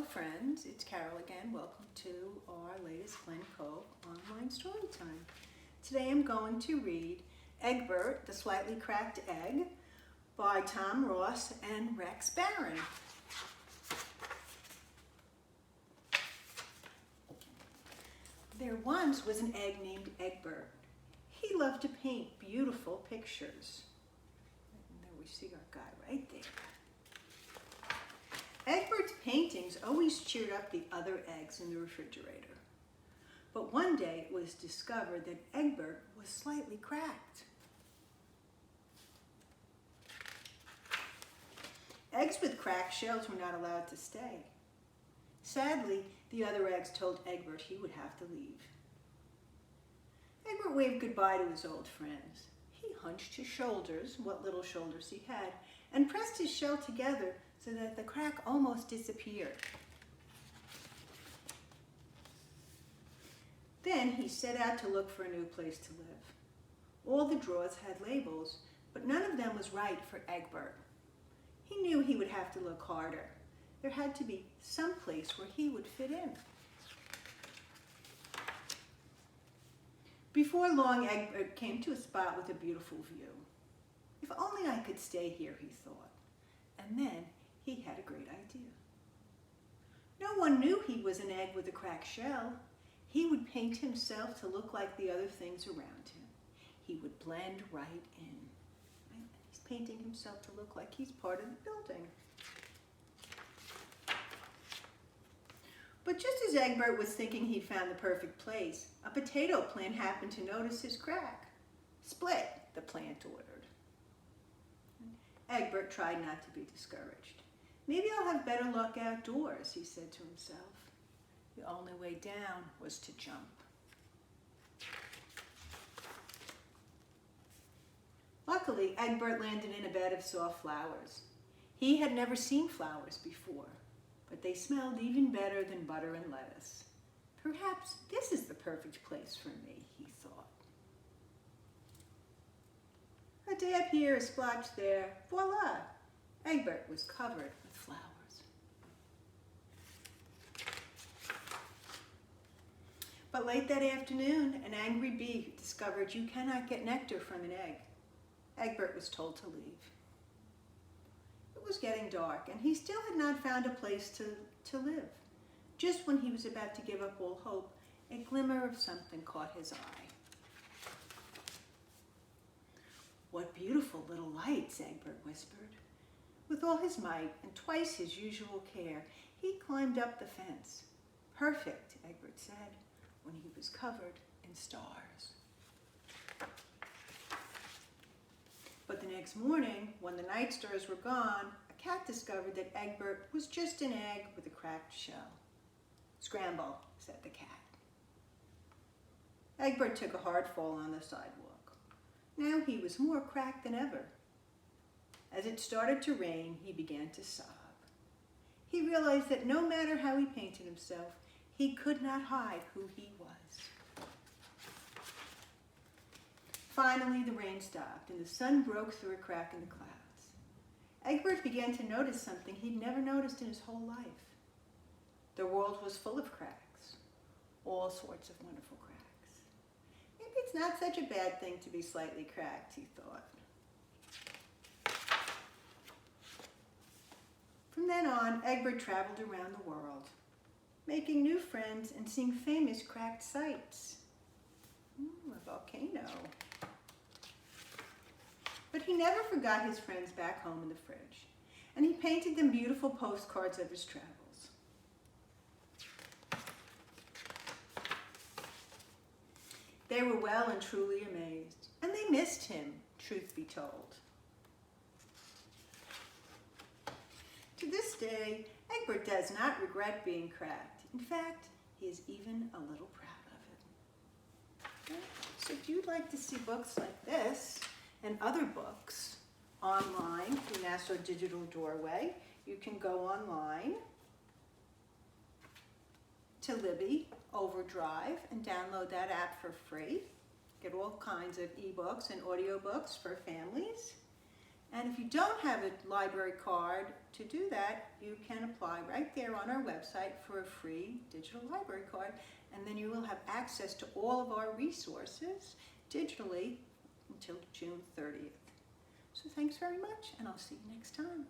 friends, it's Carol again. Welcome to our latest Glen, Cove online story time. Today I'm going to read Eggbert, the Slightly Cracked Egg by Tom Ross and Rex Barron. There once was an egg named Eggbert. He loved to paint beautiful pictures. And there we see our guy right there. Egbert's paintings always cheered up the other eggs in the refrigerator. But one day it was discovered that Eggbert was slightly cracked. Eggs with cracked shells were not allowed to stay. Sadly, the other eggs told Eggbert he would have to leave. Eggbert waved goodbye to his old friends. He hunched his shoulders, what little shoulders he had, and pressed his shell together so that the crack almost disappeared. Then he set out to look for a new place to live. All the drawers had labels, but none of them was right for Eggbert. He knew he would have to look harder. There had to be some place where he would fit in. Before long, Eggbert came to a spot with a beautiful view. If only I could stay here, he thought. And then he had a great idea. No one knew he was an egg with a cracked shell. He would paint himself to look like the other things around him. He would blend right in. He's painting himself to look like he's part of the building. But just as Eggbert was thinking he'd found the perfect place, a potato plant happened to notice his crack. "Split," the plant ordered. Eggbert tried not to be discouraged. "Maybe I'll have better luck outdoors," he said to himself. The only way down was to jump. Luckily, Eggbert landed in a bed of soft flowers. He had never seen flowers before, but they smelled even better than butter and lettuce. Perhaps this is the perfect place for me, he thought. A dab here, a splotch there, voila! Eggbert was covered with flowers. But late that afternoon, an angry bee discovered you cannot get nectar from an egg. Eggbert was told to leave. It was getting dark, and he still had not found a place to live. Just when he was about to give up all hope, a glimmer of something caught his eye. "What beautiful little lights," Eggbert whispered. With all his might and twice his usual care, he climbed up the fence. "Perfect," Eggbert said, when he was covered in stars. But the next morning, when the night stars were gone, a cat discovered that Eggbert was just an egg with a cracked shell. "Scramble," said the cat. Eggbert took a hard fall on the sidewalk. Now he was more cracked than ever. As it started to rain, he began to sob. He realized that no matter how he painted himself, he could not hide who he was. Finally, the rain stopped, and the sun broke through a crack in the clouds. Eggbert began to notice something he'd never noticed in his whole life. The world was full of cracks, all sorts of wonderful cracks. Maybe it's not such a bad thing to be slightly cracked, he thought. From then on, Eggbert traveled around the world, making new friends and seeing famous cracked sights. A volcano. But he never forgot his friends back home in the fridge, and he painted them beautiful postcards of his travels. They were well and truly amazed, and they missed him, truth be told. To this day, Eggbert does not regret being cracked. In fact, he is even a little proud of it. So if you'd like to see books like this and other books online through Nassau Digital Doorway, you can go online to Libby Overdrive and download that app for free. Get all kinds of ebooks and audiobooks for families. And if you don't have a library card to do that, you can apply right there on our website for a free digital library card, and then you will have access to all of our resources digitally until June 30th. So thanks very much, and I'll see you next time.